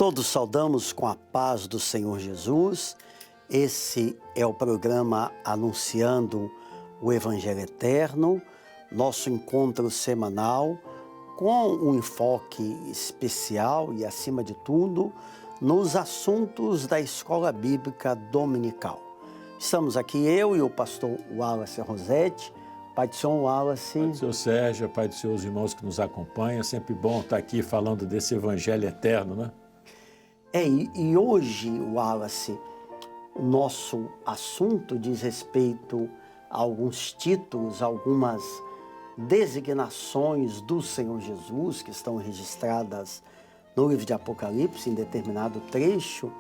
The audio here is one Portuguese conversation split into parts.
Todos saudamos com a paz do Senhor Jesus. Esse é o programa Anunciando o Evangelho Eterno, nosso encontro semanal com um enfoque especial e, acima de tudo, nos assuntos da Escola Bíblica Dominical. Estamos aqui eu e o pastor Wallace Rosete. Pai do Senhor Wallace. Pai do Senhor Sérgio, Pai dos seus irmãos que nos acompanham. É sempre bom estar aqui falando desse Evangelho Eterno, né? E hoje, Wallace, o nosso assunto diz respeito a alguns títulos, algumas designações do Senhor Jesus que estão registradas no livro de Apocalipse, em determinado trecho.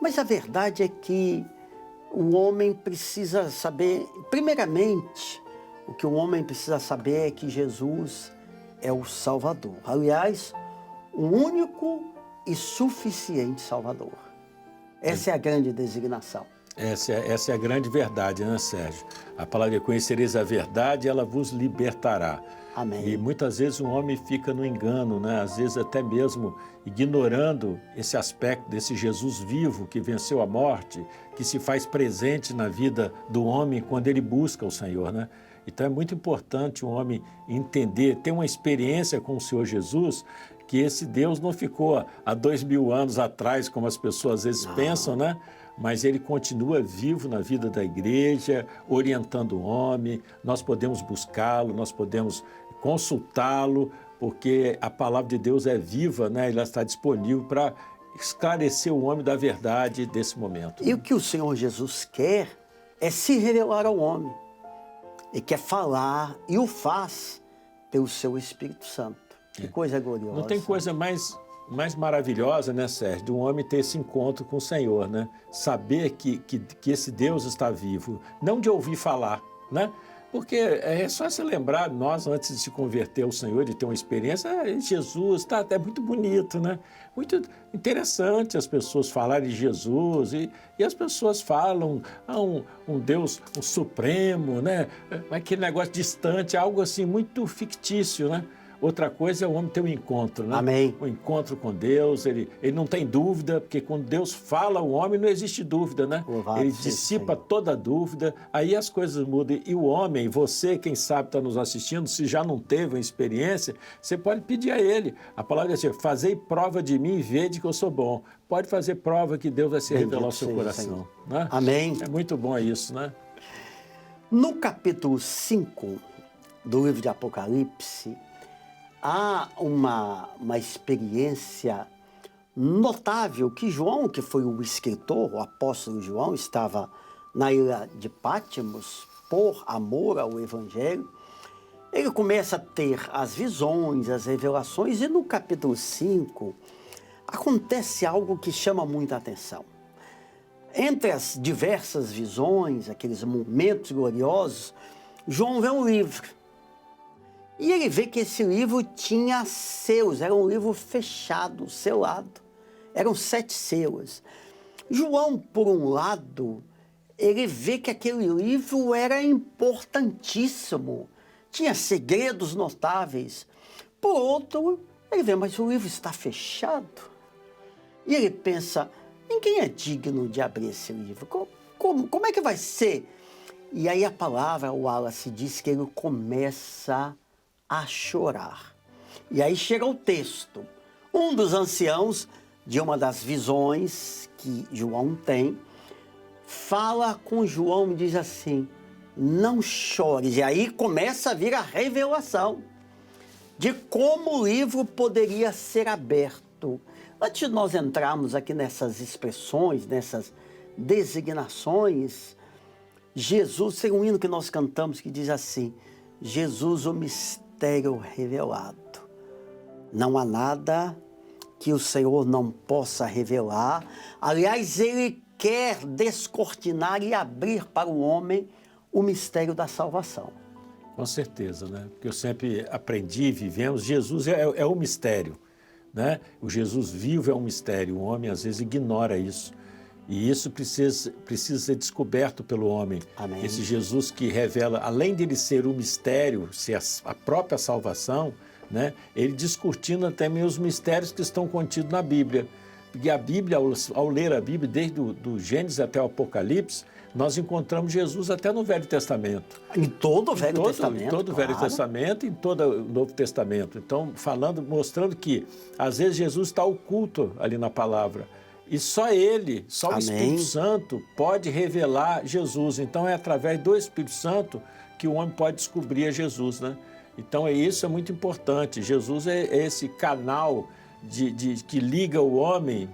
Mas a verdade é que o homem precisa saber, primeiramente, o que o homem precisa saber é que Jesus é o Salvador. Aliás, o único e suficiente Salvador. Essa é a grande designação. Essa é a grande verdade, né, Sérgio? A palavra é: conhecereis a verdade, ela vos libertará. Amém. E muitas vezes o homem fica no engano, né? Às vezes até mesmo ignorando esse aspecto desse Jesus vivo que venceu a morte, que se faz presente na vida do homem quando ele busca o Senhor, né? Então é muito importante o homem entender, ter uma experiência com o Senhor Jesus, que esse Deus não ficou há 2000 anos atrás, como as pessoas às vezes pensam, né? Mas ele continua vivo na vida da igreja, orientando o homem. Nós podemos buscá-lo, nós podemos consultá-lo, porque a palavra de Deus é viva, né? Ela está disponível para esclarecer o homem da verdade desse momento. E o que o Senhor Jesus quer é se revelar ao homem. Ele quer falar e o faz pelo seu Espírito Santo. Que coisa gloriosa. Não tem coisa mais maravilhosa, né, Sérgio, de um homem ter esse encontro com o Senhor, né? Saber que esse Deus está vivo, não de ouvir falar, né? Porque é só se lembrar, nós antes de se converter ao Senhor, de ter uma experiência, Jesus está até muito bonito, né? Muito interessante as pessoas falarem de Jesus e as pessoas falam um Deus, um supremo, né? Aquele negócio distante, algo assim muito fictício, né? Outra coisa é o homem ter um encontro, né? Amém. Um encontro com Deus, ele não tem dúvida, porque quando Deus fala ao homem não existe dúvida, né? Louvado Ele seja dissipa o Senhor. toda dúvida, aí as coisas mudam. E o homem, você, quem sabe, está nos assistindo, se já não teve uma experiência, você pode pedir a ele. A palavra diz assim: fazei prova de mim e vede que eu sou bom. Pode fazer prova que Deus vai se Bendito revelar ao seu seja o coração, Senhor. né? Amém. É muito bom isso, né? No capítulo 5 do livro de Apocalipse, há uma experiência notável que João, que foi o escritor, o apóstolo João, estava na ilha de Patmos por amor ao Evangelho. Ele começa a ter as visões, as revelações, e no capítulo 5 acontece algo que chama muita atenção. Entre as diversas visões, aqueles momentos gloriosos, João vê um livro. E ele vê que esse livro tinha selos, era um livro fechado, selado. Eram 7 selos. João, por um lado, ele vê que aquele livro era importantíssimo, tinha segredos notáveis. Por outro, ele vê, mas o livro está fechado. E ele pensa: ninguém é digno de abrir esse livro. Como é que vai ser? E aí a palavra, o Wallace, diz que ele começa a chorar. E aí chega o texto. Um dos anciãos de uma das visões que João tem, fala com João e diz assim: não chores. E aí começa a vir a revelação de como o livro poderia ser aberto. Antes de nós entrarmos aqui nessas expressões, nessas designações, Jesus, tem um hino que nós cantamos que diz assim: Jesus, o mistério revelado. Não há nada que o Senhor não possa revelar. Aliás, Ele quer descortinar e abrir para o homem o mistério da salvação. Com certeza, né? Porque eu sempre aprendi, vivemos, Jesus é o mistério, né? O Jesus vivo é um mistério, o homem às vezes ignora isso. E isso precisa ser descoberto pelo homem. Amém. Esse Jesus que revela, além de ele ser um mistério, ser a própria salvação, né? Ele descortina também os mistérios que estão contidos na Bíblia. Porque a Bíblia, ao ler a Bíblia, desde do Gênesis até o Apocalipse, nós encontramos Jesus até no Velho Testamento. Em todo o Velho Testamento. Em todo o claro. Velho Testamento e em todo o Novo Testamento. Então, mostrando que, às vezes, Jesus está oculto ali na palavra. E só Ele, só o Espírito Santo pode revelar Jesus. Então, é através do Espírito Santo que o homem pode descobrir a Jesus, né? Então, isso é muito importante. Jesus é esse canal que liga o homem,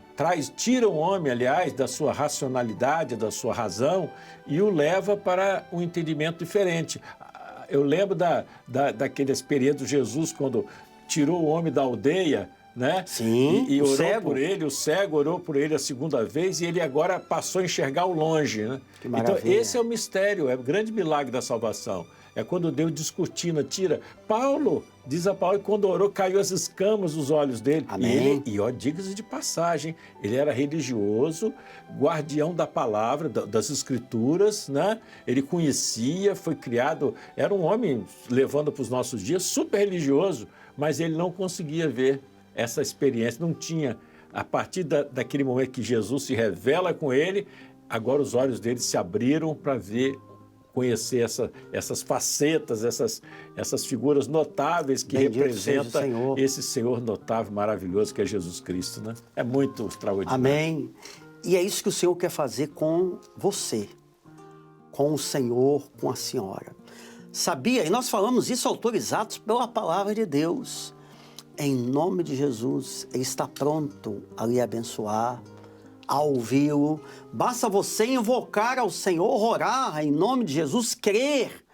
tira o homem, aliás, da sua racionalidade, da sua razão, e o leva para um entendimento diferente. Eu lembro daquele experiência de Jesus, quando tirou o homem da aldeia, né? Sim, e orou cego. por ele, o cego orou por ele a segunda vez, e ele agora passou a enxergar ao longe, né? Que Então, maravilha. esse é o mistério, é o grande milagre da salvação. É quando Deus descortina, tira. Paulo, diz a Paulo, que quando orou, caiu as escamas dos olhos dele. Amém. E diga-se de passagem, ele era religioso, guardião da palavra, das escrituras, né? Ele conhecia, foi criado, era um homem, levando para os nossos dias, super religioso, mas ele não conseguia ver essa experiência, não tinha. A partir daquele momento que Jesus se revela com ele, agora os olhos dele se abriram para ver, conhecer essas facetas, essas figuras notáveis que representam esse Senhor notável, maravilhoso que é Jesus Cristo, né? É muito extraordinário. Amém. E é isso que o Senhor quer fazer com você, com o Senhor, com a senhora. Sabia? E nós falamos isso autorizados pela palavra de Deus. Em nome de Jesus, Ele está pronto a lhe abençoar, a ouvi-lo. Basta você invocar ao Senhor, orar em nome de Jesus, crer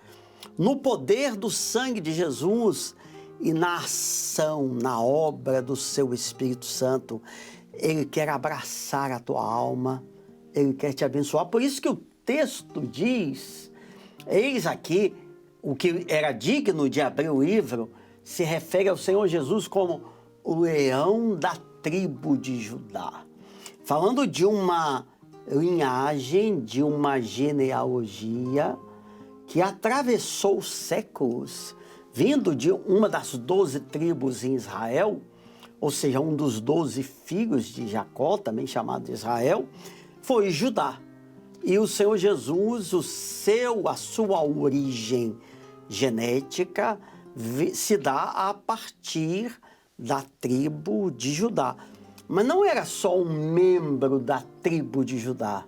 no poder do sangue de Jesus e na ação, na obra do seu Espírito Santo. Ele quer abraçar a tua alma, Ele quer te abençoar. Por isso que o texto diz, eis aqui, o que era digno de abrir o livro, se refere ao Senhor Jesus como o leão da tribo de Judá. Falando de uma linhagem, de uma genealogia que atravessou séculos, vindo de uma das 12 tribos em Israel, ou seja, um dos 12 filhos de Jacó, também chamado Israel, foi Judá. E o Senhor Jesus, a sua origem genética se dá a partir da tribo de Judá. Mas não era só um membro da tribo de Judá,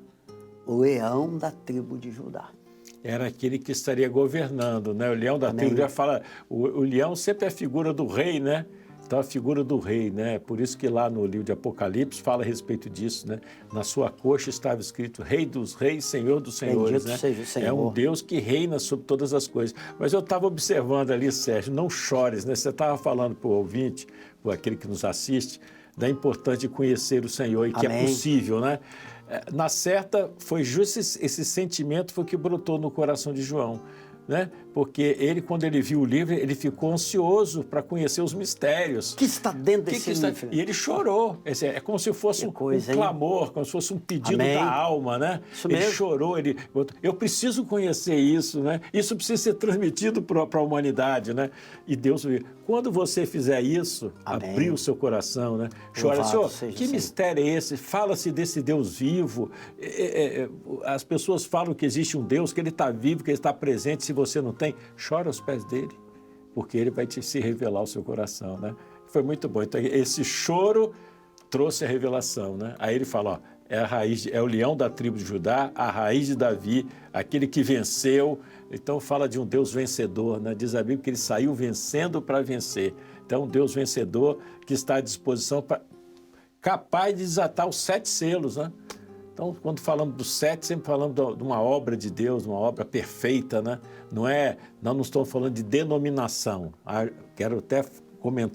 o leão da tribo de Judá. Era aquele que estaria governando, né? O leão da tribo, já fala, o leão sempre é a figura do rei, né? Então, a figura do rei, né? Por isso que lá no livro de Apocalipse fala a respeito disso, né? Na sua coxa estava escrito Rei dos Reis, Senhor dos Senhores, né? Seja o Senhor. É um Deus que reina sobre todas as coisas. Mas eu estava observando ali, Sérgio, não chores, né? Você estava falando para o ouvinte, para aquele que nos assiste, da importância de conhecer o Senhor e que é possível, né? Na certa, foi justo esse sentimento foi que brotou no coração de João, né? Porque ele, quando ele viu o livro, ele ficou ansioso para conhecer os mistérios. O que está dentro desse livro? E ele chorou. É como se fosse um clamor, como se fosse um pedido da alma, né? Ele chorou, eu preciso conhecer isso, né? Isso precisa ser transmitido para a humanidade, né? E Deus, quando você fizer isso, abrir o seu coração, né? Chora, Senhor, que mistério é esse? Fala-se desse Deus vivo. As pessoas falam que existe um Deus, que Ele está vivo, que Ele está presente. Se você não tem, chora aos pés dele, porque ele vai se revelar ao seu coração, né? Foi muito bom. Então, esse choro trouxe a revelação, né? Aí ele fala, ó, é o leão da tribo de Judá, a raiz de Davi, aquele que venceu. Então, fala de um Deus vencedor, né? Diz a Bíblia que ele saiu vencendo para vencer. Então, um Deus vencedor que está à disposição, capaz de desatar os 7 selos, né? Então, quando falamos dos 7, sempre falamos de uma obra de Deus, uma obra perfeita, né? Nós não estamos falando de denominação. Quero até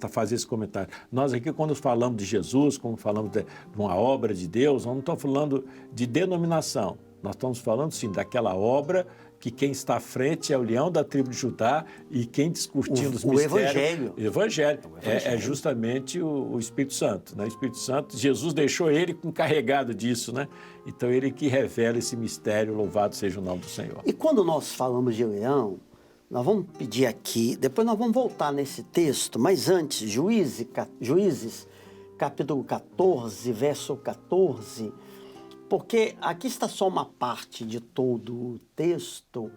fazer esse comentário. Nós aqui, quando falamos de Jesus, quando falamos de uma obra de Deus, nós não estamos falando de denominação. Nós estamos falando, sim, daquela obra que quem está à frente é o leão da tribo de Judá e quem discutindo os mistérios... O Evangelho. É justamente o Espírito Santo, né? O Espírito Santo, Jesus deixou ele encarregado disso, né? Então, ele que revela esse mistério, louvado seja o nome do Senhor. E quando nós falamos de leão, nós vamos pedir aqui, depois nós vamos voltar nesse texto, mas antes, Juízes, capítulo 14, verso 14, porque aqui está só uma parte de todo o texto,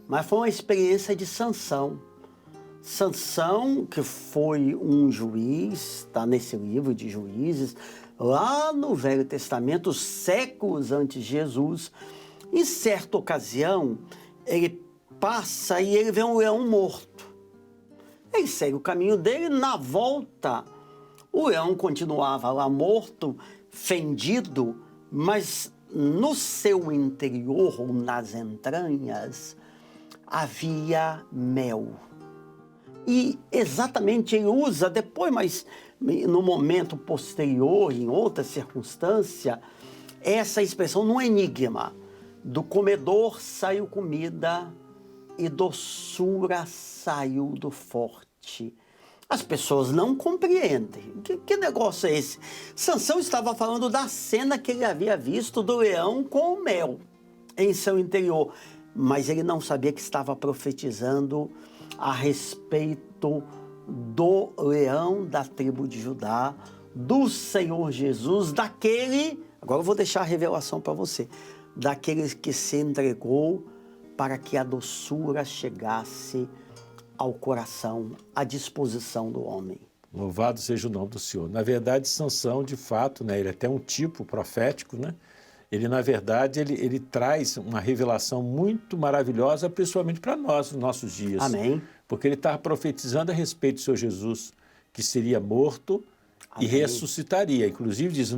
mas foi uma experiência de Sansão. Sansão, que foi um juiz, está nesse livro de Juízes, lá no Velho Testamento, séculos antes de Jesus. Em certa ocasião, ele passa e ele vê um leão morto. Ele segue o caminho dele, na volta, o leão continuava lá morto, fendido, mas no seu interior, ou nas entranhas, havia mel. E exatamente ele usa depois, mas no momento posterior, em outra circunstância, essa expressão num enigma. Do comedor saiu comida e doçura saiu do forte. As pessoas não compreendem. Que negócio é esse? Sansão estava falando da cena que ele havia visto do leão com o mel em seu interior, mas ele não sabia que estava profetizando a respeito do leão da tribo de Judá, do Senhor Jesus, daquele, agora eu vou deixar a revelação para você, daquele que se entregou para que a doçura chegasse ao coração, à disposição do homem. Louvado seja o nome do Senhor. Na verdade, Sansão, de fato, né, ele é até um tipo profético, né? Ele, na verdade, ele traz uma revelação muito maravilhosa, principalmente para nós, nos nossos dias. Amém. Porque ele estava profetizando a respeito do Senhor Jesus, que seria morto e ressuscitaria. Inclusive, diz,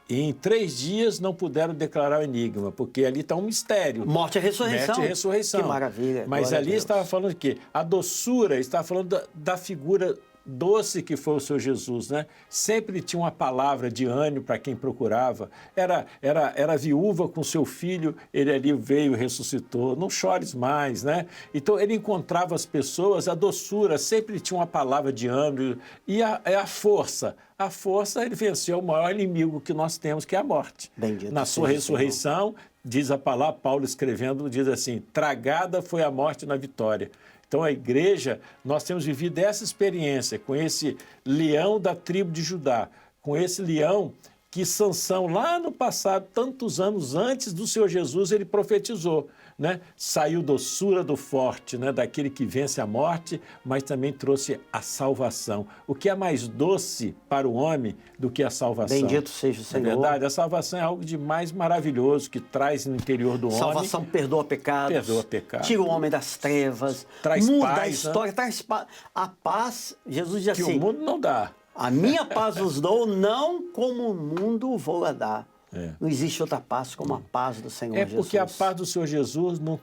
em 3 dias não puderam declarar o enigma, porque ali está um mistério. Morte e ressurreição. Morte e ressurreição. Que maravilha. Mas ali estava falando de quê? A doçura, estava falando da figura doce que foi o Senhor Jesus, né? Sempre tinha uma palavra de ânimo para quem procurava. Era viúva com seu filho, ele ali veio e ressuscitou. Não chores mais, né? Então ele encontrava as pessoas, a doçura, sempre tinha uma palavra de ânimo. E a força. A força, ele venceu o maior inimigo que nós temos, que é a morte. Bendito Na sua ressurreição, diz a palavra, Paulo escrevendo, diz assim, tragada foi a morte na vitória. Então, a igreja, nós temos vivido essa experiência com esse leão da tribo de Judá, com esse leão que Sansão, lá no passado, tantos anos antes do Senhor Jesus, ele profetizou, né? Saiu doçura do forte, né? Daquele que vence a morte, mas também trouxe a salvação. O que é mais doce para o homem do que a salvação? Bendito seja o Senhor. É verdade, a salvação é algo de mais maravilhoso que traz no interior do homem. Salvação perdoa pecados. Perdoa pecados. Tira o homem das trevas. Traz muda paz, a história, né? Traz paz. A paz, Jesus diz que assim, o mundo não dá. A minha paz vos dou, não como o mundo vou a dar. É. Não existe outra paz como a paz do Senhor Jesus. É porque a paz do Senhor Jesus não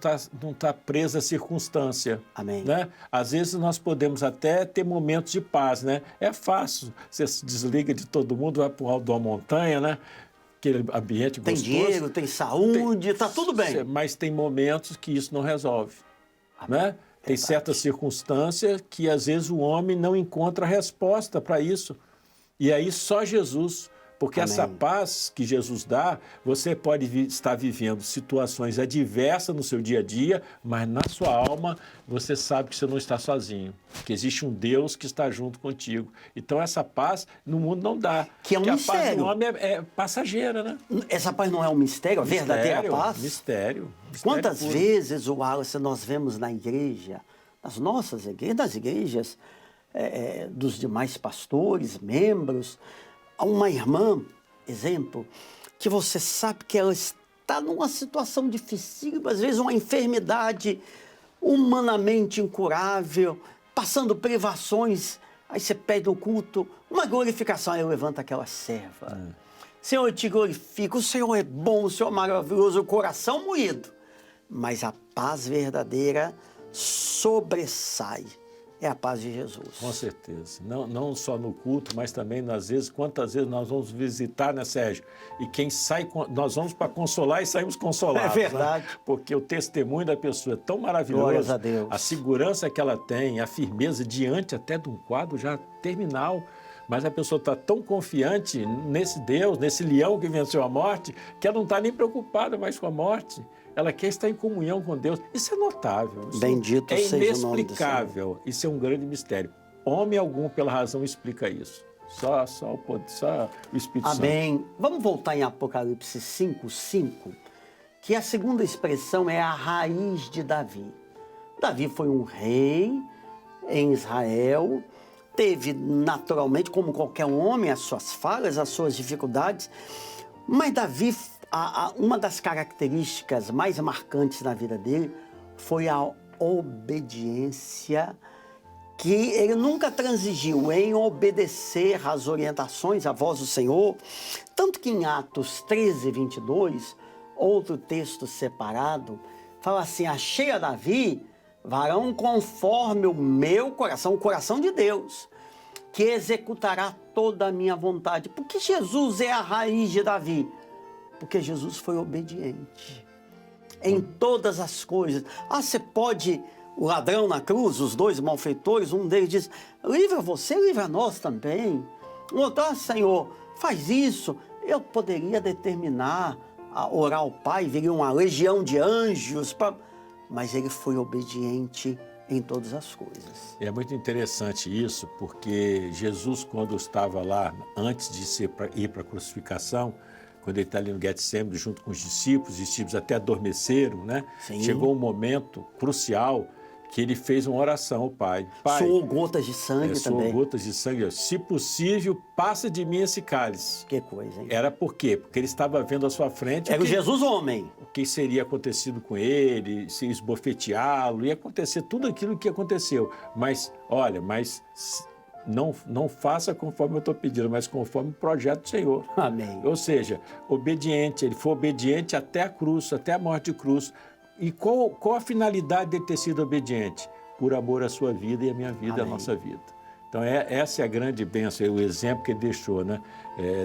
tá presa à circunstância. Amém. Né? Às vezes nós podemos até ter momentos de paz, né? É fácil, você se desliga de todo mundo, vai para o alto de uma montanha, né? Aquele ambiente tem gostoso. Tem dinheiro, tem saúde, está tudo bem. Mas tem momentos que isso não resolve, né? Tem certas circunstâncias que às vezes o homem não encontra resposta para isso. E aí só Jesus, porque Amém. Essa paz que Jesus dá, você pode estar vivendo situações adversas no seu dia a dia, mas na sua alma você sabe que você não está sozinho, que existe um Deus que está junto contigo. Então essa paz no mundo não dá. Que é um mistério. A paz do homem é passageira, né? Essa paz não é um mistério, a verdadeira paz? Mistério. Quantas puro. vezes, Wallace, nós vemos na igreja, nas nossas igrejas, das igrejas, dos demais pastores, membros, uma irmã, exemplo, que você sabe que ela está numa situação difícil, às vezes uma enfermidade humanamente incurável, passando privações, aí você pede um culto, uma glorificação, aí levanta aquela serva. Senhor, eu te glorifico, o Senhor é bom, o Senhor é maravilhoso, o coração moído, mas a paz verdadeira sobressai. É a paz de Jesus. Com certeza. Não só no culto, mas também, às vezes, quantas vezes nós vamos visitar, né, Sérgio? E quem sai, nós vamos para consolar e saímos consolados. É verdade. Né? Porque o testemunho da pessoa é tão maravilhoso. Glórias a Deus. A segurança que ela tem, a firmeza diante até de um quadro já terminal. Mas a pessoa está tão confiante nesse Deus, nesse leão que venceu a morte, que ela não está nem preocupada mais com a morte. Ela quer estar em comunhão com Deus. Isso é notável. Isso Bendito seja o nome do Senhor. inexplicável. Isso é um grande mistério. Homem algum, pela razão, explica isso. Só o poder, só o Espírito Santo. Amém. Vamos voltar em Apocalipse 5:5, que a segunda expressão é a raiz de Davi. Davi foi um rei em Israel, teve naturalmente, como qualquer homem, as suas falhas, as suas dificuldades, mas Davi, uma das características mais marcantes na vida dele foi a obediência, que ele nunca transigiu em obedecer às orientações, à voz do Senhor, tanto que em Atos 13:22, outro texto separado, fala assim: achei a Davi, varão conforme o meu coração, o coração de Deus, que executará toda a minha vontade. Porque Jesus é a raiz de Davi? Porque Jesus foi obediente em todas as coisas. Você pode, o ladrão na cruz, os dois malfeitores, um deles diz: livra você, livra nós também. O outro: Senhor, faz isso. Eu poderia determinar, orar ao Pai, viria uma legião de anjos, mas ele foi obediente em todas as coisas. É muito interessante isso, porque Jesus, quando estava lá, antes de ir para a crucificação, quando ele está ali no Getsemane, junto com os discípulos até adormeceram, né? Sim. Chegou um momento crucial que ele fez uma oração ao Pai. Pai, suou gotas de sangue também. Suou gotas de sangue. Se possível, passa de mim esse cálice. Que coisa, hein? Era por quê? Porque ele estava vendo à sua frente... Era o Jesus homem. O que seria acontecido com ele, se esbofeteá-lo, ia acontecer tudo aquilo que aconteceu. Mas, olha, não faça conforme eu estou pedindo, mas conforme o projeto do Senhor. Amém. Ou seja, obediente, ele foi obediente até a cruz, até a morte de cruz. E qual a finalidade de ter sido obediente? Por amor à sua vida e à minha vida, à nossa vida. Então, essa é a grande bênção, o exemplo que ele deixou, né?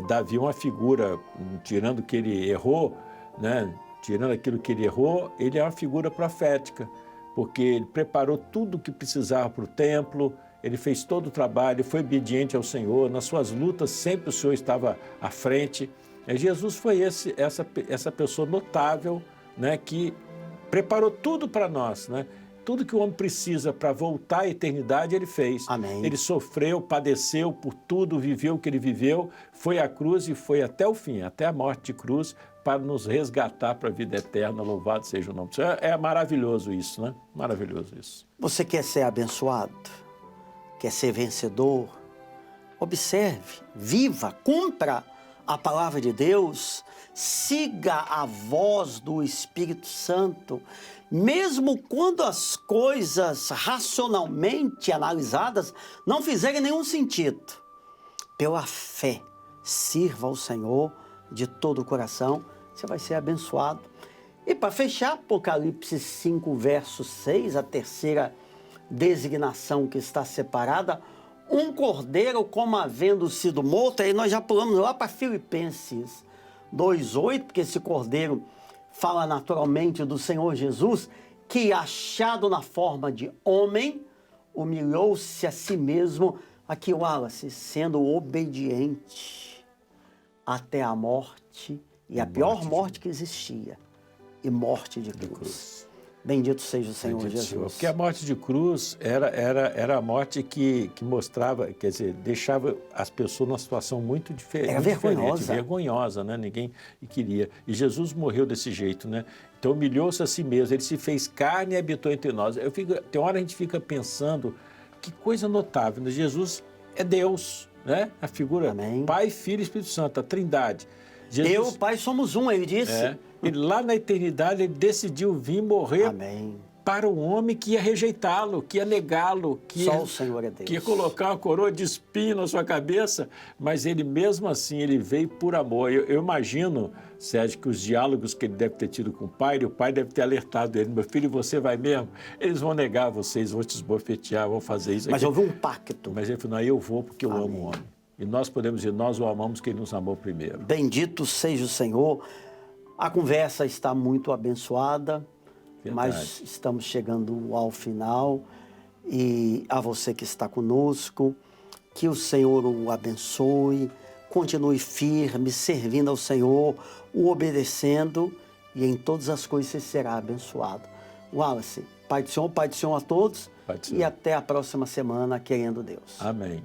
Davi é uma figura, tirando que ele errou, né? Tirando aquilo que ele errou, ele é uma figura profética, porque ele preparou tudo o que precisava para o templo, ele fez todo o trabalho, foi obediente ao Senhor, nas suas lutas sempre o Senhor estava à frente. Jesus foi essa pessoa notável, né, que preparou tudo para nós, né? Tudo que o homem precisa para voltar à eternidade, ele fez. Amém. Ele sofreu, padeceu por tudo, viveu o que ele viveu, foi à cruz e foi até o fim, até a morte de cruz, para nos resgatar para a vida eterna. Louvado seja o nome do Senhor. É maravilhoso isso, né? Maravilhoso isso. Você quer ser abençoado? Quer ser vencedor? Observe, viva, cumpra a palavra de Deus, siga a voz do Espírito Santo, mesmo quando as coisas racionalmente analisadas não fizerem nenhum sentido. Pela fé, sirva ao Senhor de todo o coração, você vai ser abençoado. E para fechar, Apocalipse 5, verso 6, a terceira designação que está separada, um cordeiro como havendo sido morto. Aí nós já pulamos lá para Filipenses 2:8, porque esse cordeiro fala naturalmente do Senhor Jesus, que achado na forma de homem, humilhou-se a si mesmo, aqui Wallace, sendo obediente até a morte, e a pior morte que existia, e morte de cruz. Bendito seja o Senhor Jesus. Porque a morte de cruz era a morte que mostrava, quer dizer, deixava as pessoas numa situação muito diferente. Era vergonhosa. Vergonhosa, né? Ninguém queria. E Jesus morreu desse jeito, né? Então humilhou-se a si mesmo, ele se fez carne e habitou entre nós. Tem hora a gente fica pensando, que coisa notável, né? Jesus é Deus, né? A figura Amém. Pai, Filho e Espírito Santo, a Trindade. Jesus, eu, Pai, somos um, ele disse. E lá na eternidade ele decidiu vir morrer. Amém. Para o homem que ia rejeitá-lo, que ia negá-lo, Só o Senhor é Deus. Que ia colocar uma coroa de espinho na sua cabeça, mas ele mesmo assim, ele veio por amor. Eu imagino, Sérgio, que os diálogos que ele deve ter tido com o pai deve ter alertado ele: meu filho, você vai mesmo? Eles vão negar vocês, vão te esbofetear, vão fazer isso. Mas houve um pacto. Mas ele falou: não, eu vou porque eu amo o homem. E nós podemos dizer: nós o amamos porque ele nos amou primeiro. Bendito seja o Senhor. A conversa está muito abençoada. Verdade. Mas estamos chegando ao final, e a você que está conosco, que o Senhor o abençoe, continue firme, servindo ao Senhor, o obedecendo, e em todas as coisas você será abençoado. Wallace, Pai do Senhor a todos, e até a próxima semana, querendo Deus. Amém.